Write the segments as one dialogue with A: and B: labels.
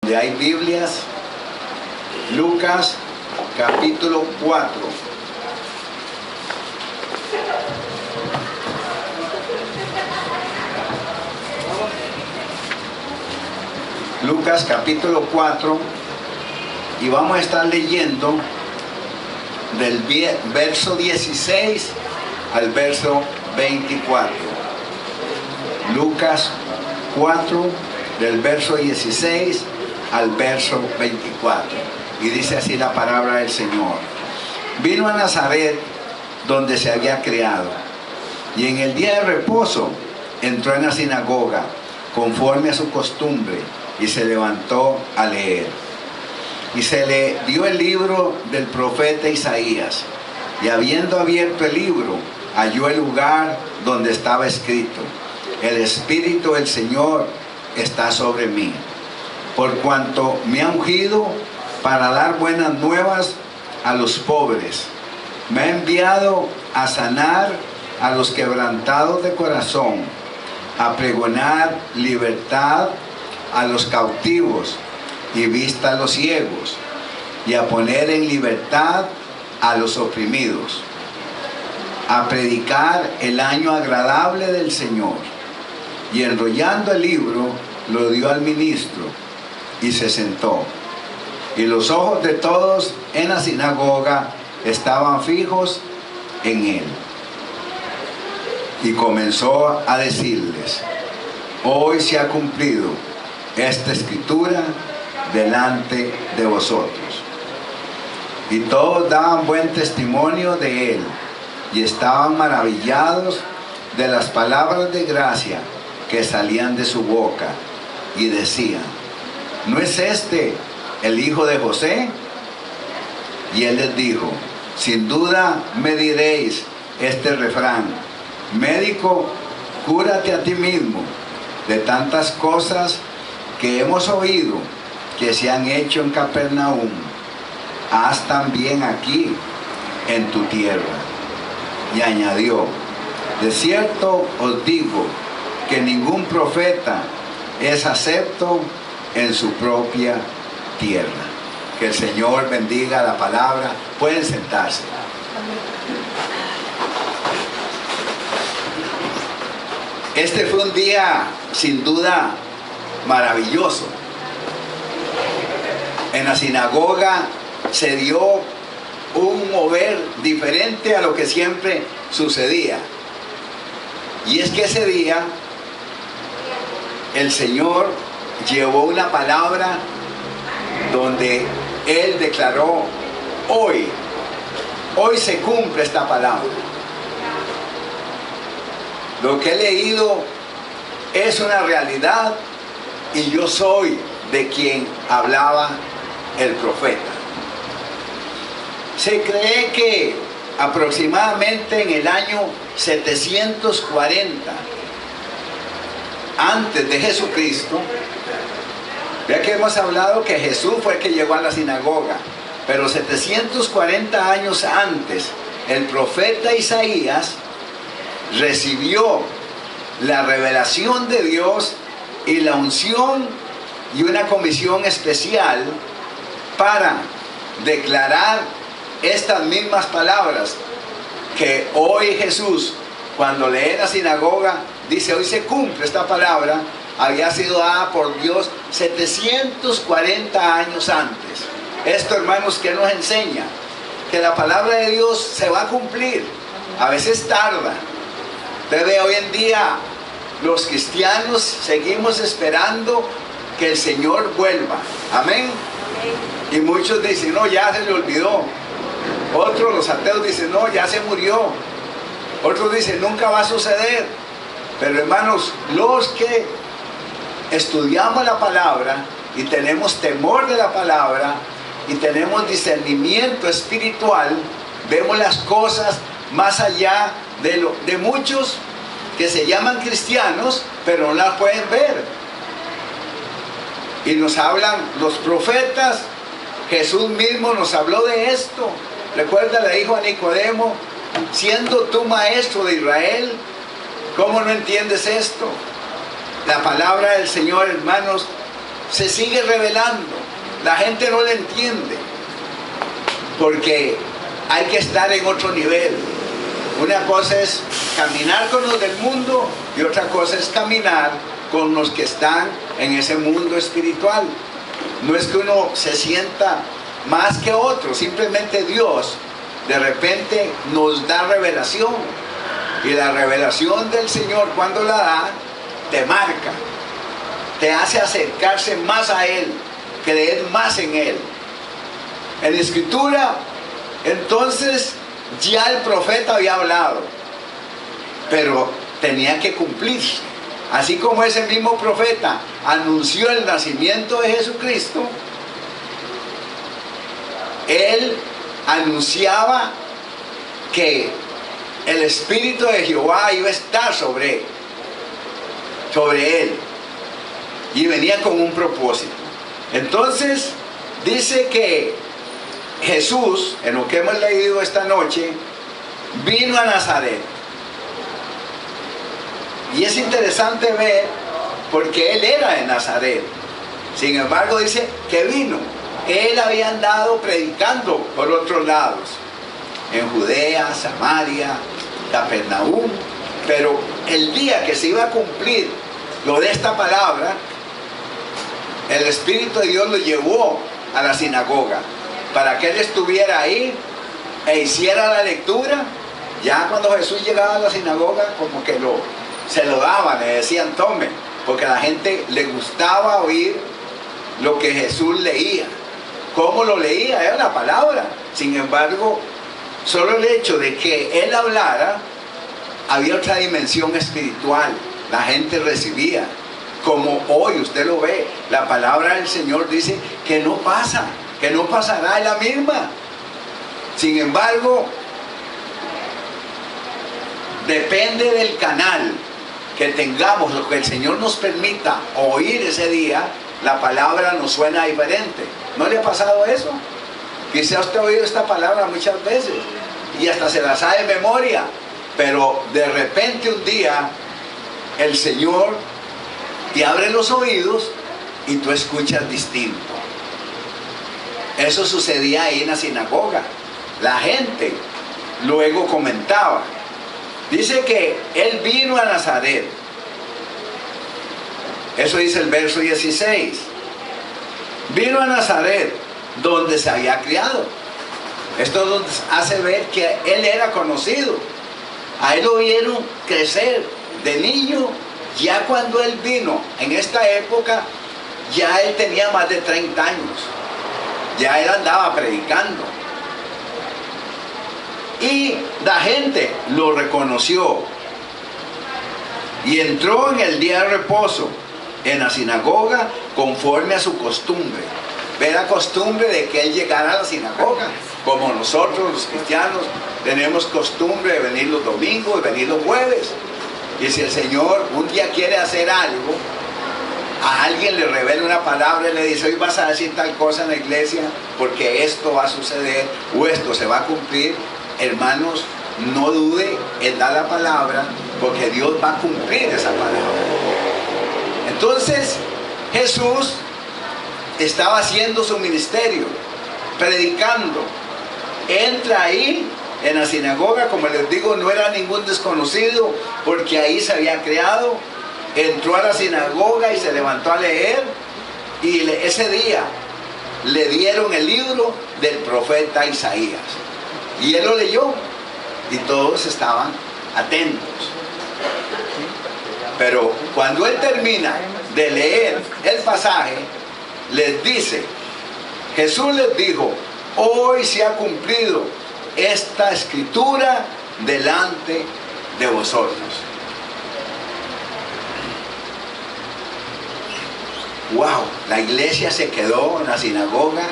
A: Donde hay Biblias, Lucas capítulo 4. Lucas capítulo 4, y vamos a estar leyendo del verso 16 al verso 24. Lucas 4, del verso 16 al verso 24. Y dice así la palabra del Señor. Vino a Nazaret, donde se había criado, y en el día de reposo entró en la sinagoga, conforme a su costumbre, y se levantó a leer. Y se le dio el libro del profeta Isaías, y habiendo abierto el libro, halló el lugar donde estaba escrito: el Espíritu del Señor está sobre mí, por cuanto me ha ungido para dar buenas nuevas a los pobres. Me ha enviado a sanar a los quebrantados de corazón, a pregonar libertad a los cautivos y vista a los ciegos, y a poner en libertad a los oprimidos, a predicar el año agradable del Señor. Y enrollando el libro, lo dio al ministro, y se sentó. Y los ojos de todos en la sinagoga estaban fijos en él. Y comenzó a decirles: hoy se ha cumplido esta escritura delante de vosotros. Y todos daban buen testimonio de él, y estaban maravillados de las palabras de gracia que salían de su boca, y decían: ¿no es este el hijo de José? Y él les dijo: sin duda me diréis este refrán: médico, cúrate a ti mismo. De tantas cosas que hemos oído que se han hecho en Capernaum, haz también aquí en tu tierra. Y añadió: de cierto os digo que ningún profeta es acepto en su propia tierra. Que el Señor bendiga la palabra. Pueden sentarse. Este fue un día sin duda maravilloso. En la sinagoga se dio un mover diferente a lo que siempre sucedía. Y es que ese día el Señor llevó una palabra donde Él declaró: hoy se cumple esta palabra. Lo que he leído es una realidad, y yo soy de quien hablaba el profeta. Se cree que aproximadamente en el año 740 antes de Jesucristo, vea que hemos hablado que Jesús fue el que llegó a la sinagoga, pero 740 años antes, el profeta Isaías recibió la revelación de Dios y la unción y una comisión especial para declarar estas mismas palabras que hoy Jesús, cuando lee en la sinagoga, dice: hoy se cumple esta palabra. Había sido dada por Dios 740 años antes. Esto, hermanos, ¿qué nos enseña? Que la palabra de Dios se va a cumplir. A veces tarda. Usted ve hoy en día, los cristianos seguimos esperando que el Señor vuelva. Amén. Y muchos dicen: no, ya se le olvidó. Otros, los ateos, dicen: no, ya se murió. Otros dicen: nunca va a suceder. Pero hermanos, los que estudiamos la palabra y tenemos temor de la palabra y tenemos discernimiento espiritual, vemos las cosas más allá de muchos que se llaman cristianos, pero no las pueden ver. Y nos hablan los profetas. Jesús mismo nos habló de esto. Recuerda, le dijo a Nicodemo: siendo tú maestro de Israel, ¿cómo no entiendes esto? La palabra del Señor, hermanos, se sigue revelando. La gente no le entiende, porque hay que estar en otro nivel. Una cosa es caminar con los del mundo y otra cosa es caminar con los que están en ese mundo espiritual. No es que uno se sienta más que otro, simplemente Dios de repente nos da revelación, y la revelación del Señor, cuando la da, te marca, te hace acercarse más a Él, creer más en Él. En la Escritura, entonces, ya el profeta había hablado, pero tenía que cumplirse. Así como ese mismo profeta anunció el nacimiento de Jesucristo, él anunciaba que el Espíritu de Jehová iba a estar sobre él, y venía con un propósito. Entonces dice que Jesús, en lo que hemos leído esta noche, vino a Nazaret. Y es interesante ver, porque él era de Nazaret. Sin embargo, dice que vino. Él había andado predicando por otros lados, en Judea, Samaria, Capernaum. Pero el día que se iba a cumplir lo de esta palabra, el Espíritu de Dios lo llevó a la sinagoga para que él estuviera ahí e hiciera la lectura. Ya cuando Jesús llegaba a la sinagoga, como que se lo daban, le decían tome, porque a la gente le gustaba oír lo que Jesús leía. ¿Cómo lo leía? Era la palabra. Sin embargo, solo el hecho de que él hablara, había otra dimensión espiritual. La gente recibía, como hoy usted lo ve. La palabra del Señor dice que no pasa, que no pasará, es la misma. Sin embargo, depende del canal que tengamos, lo que el Señor nos permita oír ese día, la palabra nos suena diferente. ¿No le ha pasado eso? Quizá usted ha oído esta palabra muchas veces y hasta se la sabe de memoria, pero de repente un día el Señor te abre los oídos y tú escuchas distinto. Eso sucedía ahí en la sinagoga. La gente luego comentaba. Dice que él vino a Nazaret. Eso dice el verso 16. Vino a Nazaret, donde se había criado. Esto nos hace ver que él era conocido. A él lo vieron crecer de niño. Ya cuando él vino, en esta época, ya él tenía más de 30 años. Ya él andaba predicando. Y la gente lo reconoció. Y entró en el día de reposo en la sinagoga conforme a su costumbre. Ve la costumbre de que él llegara a la sinagoga, como nosotros los cristianos tenemos costumbre de venir los domingos y venir los jueves. Y si el Señor un día quiere hacer algo, a alguien le revela una palabra y le dice, hoy vas a decir tal cosa en la iglesia porque esto va a suceder o esto se va a cumplir, hermanos, no dude en dar la palabra, porque Dios va a cumplir esa palabra. Entonces Jesús estaba haciendo su ministerio, predicando. Entra ahí en la sinagoga, como les digo, no era ningún desconocido, porque ahí se había creado. Entró a la sinagoga y se levantó a leer, y ese día le dieron el libro del profeta Isaías, y él lo leyó y todos estaban atentos. Pero cuando él termina de leer el pasaje, les dice, Jesús les dijo, hoy se ha cumplido esta escritura delante de vosotros. Wow, la iglesia se quedó en la sinagoga.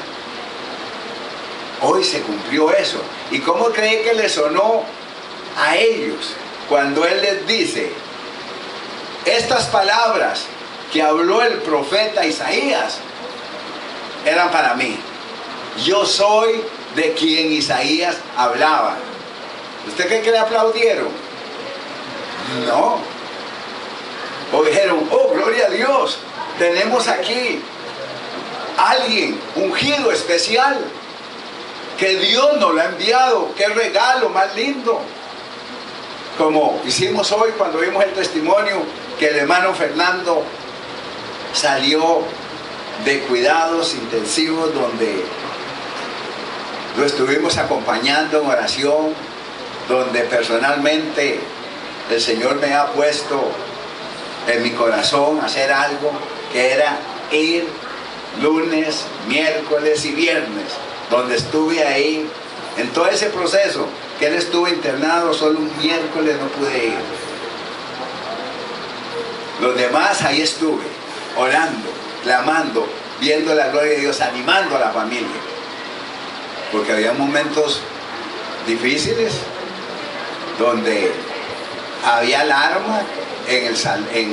A: Hoy se cumplió eso. ¿Y cómo cree que le sonó a ellos cuando él les dice, estas palabras que habló el profeta Isaías eran para mí? Yo soy de quien Isaías hablaba. ¿Usted cree que le aplaudieron? No. O dijeron, oh, gloria a Dios, tenemos aquí alguien ungido especial, que Dios nos lo ha enviado. ¡Qué regalo más lindo! Como hicimos hoy cuando vimos el testimonio que el hermano Fernando salió de cuidados intensivos, donde lo estuvimos acompañando en oración, donde personalmente el Señor me ha puesto en mi corazón hacer algo, que era ir lunes, miércoles y viernes, donde estuve ahí en todo ese proceso, que él estuvo internado. Solo un miércoles no pude ir. Los demás ahí estuve, orando, clamando, viendo la gloria de Dios, animando a la familia, porque había momentos difíciles donde había alarma en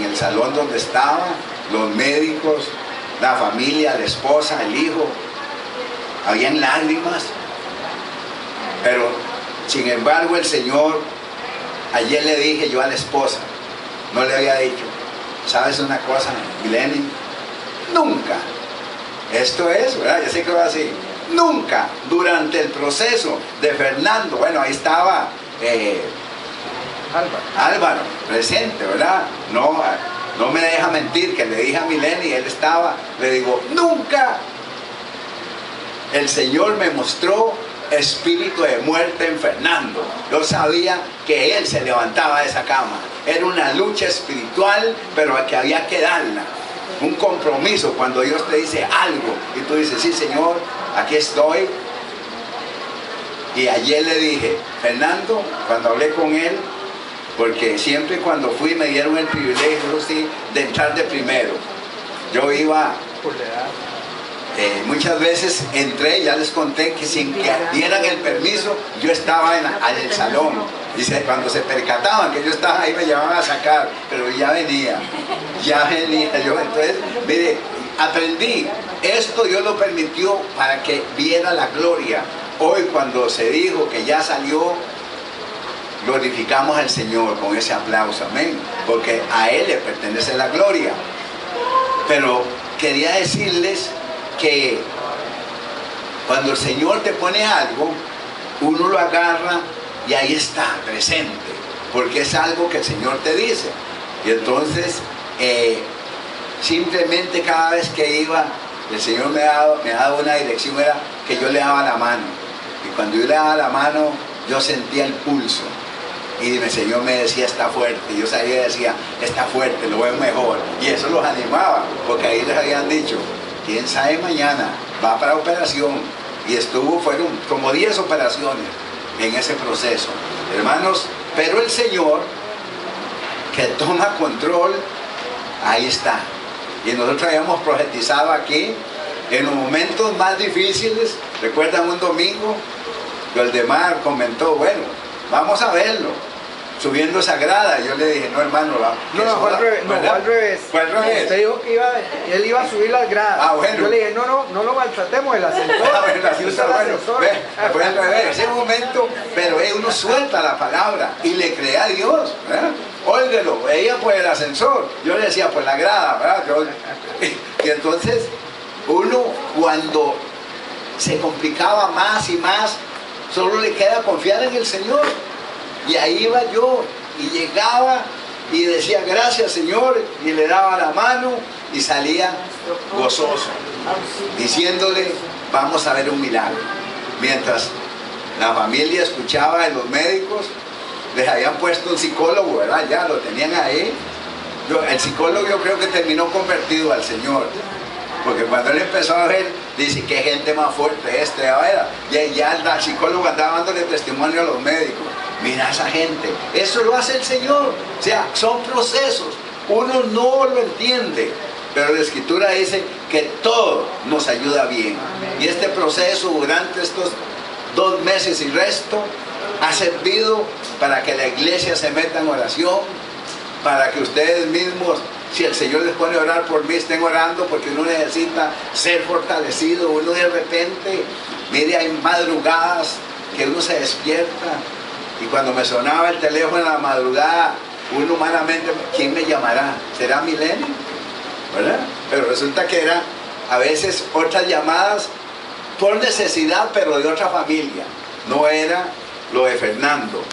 A: el salón donde estaba, los médicos, la familia, la esposa, el hijo. Habían lágrimas, pero sin embargo el Señor, ayer le dije yo a la esposa, no le había dicho, ¿sabes una cosa, Mileni? Nunca, esto es, ¿verdad? Ya sé que va así, nunca durante el proceso de Fernando, bueno, ahí estaba Álvaro presente, ¿verdad? No me deja mentir que le dije a Mileni, él estaba, le digo, nunca el Señor me mostró espíritu de muerte en Fernando. Yo sabía que él se levantaba de esa cama. Era una lucha espiritual, pero que había que darla. Un compromiso cuando Dios te dice algo y tú dices, sí, Señor, aquí estoy. Y ayer le dije, Fernando, cuando hablé con él, porque siempre cuando fui me dieron el privilegio, sí, de entrar de primero. Yo iba por la edad. Muchas veces entré, ya les conté que sin que dieran el permiso, yo estaba en el salón. Y cuando se percataban que yo estaba ahí, me llevaban a sacar, pero ya venía yo. Entonces, mire, aprendí, esto Dios lo permitió para que viera la gloria. Hoy cuando se dijo que ya salió, glorificamos al Señor con ese aplauso, amén, porque a Él le pertenece la gloria. Pero quería decirles que cuando el Señor te pone algo, uno lo agarra y ahí está, presente, porque es algo que el Señor te dice. Y entonces, simplemente cada vez que iba, el Señor me ha dado una dirección, era que yo le daba la mano. Y cuando yo le daba la mano, yo sentía el pulso. Y el Señor me decía, está fuerte. Y yo salía y decía, está fuerte, lo veo mejor. Y eso los animaba, porque ahí les habían dicho, quién sabe mañana, va para operación. Y fueron como 10 operaciones en ese proceso. Hermanos, pero el Señor, que toma control, ahí está. Y nosotros habíamos profetizado aquí, en los momentos más difíciles. ¿Recuerdan un domingo? Waldemar comentó, bueno, vamos a verlo. Subiendo esa grada, yo le dije, no, hermano,
B: fue al revés.
A: Fue al revés.
B: Usted dijo que él iba a subir las gradas.
A: Ah, bueno.
B: Yo le dije, no lo maltratemos, el ascensor.
A: Fue al revés, ese momento, pero uno suelta la palabra y le cree a Dios, ¿verdad? Óigelo, ella por el ascensor, yo le decía por la grada, ¿verdad? Y entonces, uno cuando se complicaba más y más, solo le queda confiar en el Señor. Y ahí iba yo, y llegaba y decía, gracias Señor, y le daba la mano y salía gozoso, diciéndole, vamos a ver un milagro. Mientras la familia escuchaba de los médicos, les habían puesto un psicólogo, ¿verdad? Ya lo tenían ahí. El psicólogo yo creo que terminó convertido al Señor, porque cuando él empezó a ver, dice, qué gente más fuerte era. Y ya el psicólogo andaba dándole testimonio a los médicos. Mira esa gente, eso lo hace el Señor. O sea, son procesos, uno no lo entiende, pero la Escritura dice que todo nos ayuda bien. Y este proceso durante estos 2 meses y resto ha servido para que la iglesia se meta en oración, para que ustedes mismos, si el Señor les pone a orar por mí, estén orando, porque uno necesita ser fortalecido. Uno de repente, mire, hay madrugadas que uno se despierta y cuando me sonaba el teléfono en la madrugada, uno humanamente, ¿quién me llamará? ¿Será Mileni? ¿Verdad? Pero resulta que era a veces otras llamadas por necesidad, pero de otra familia. No era lo de Fernando.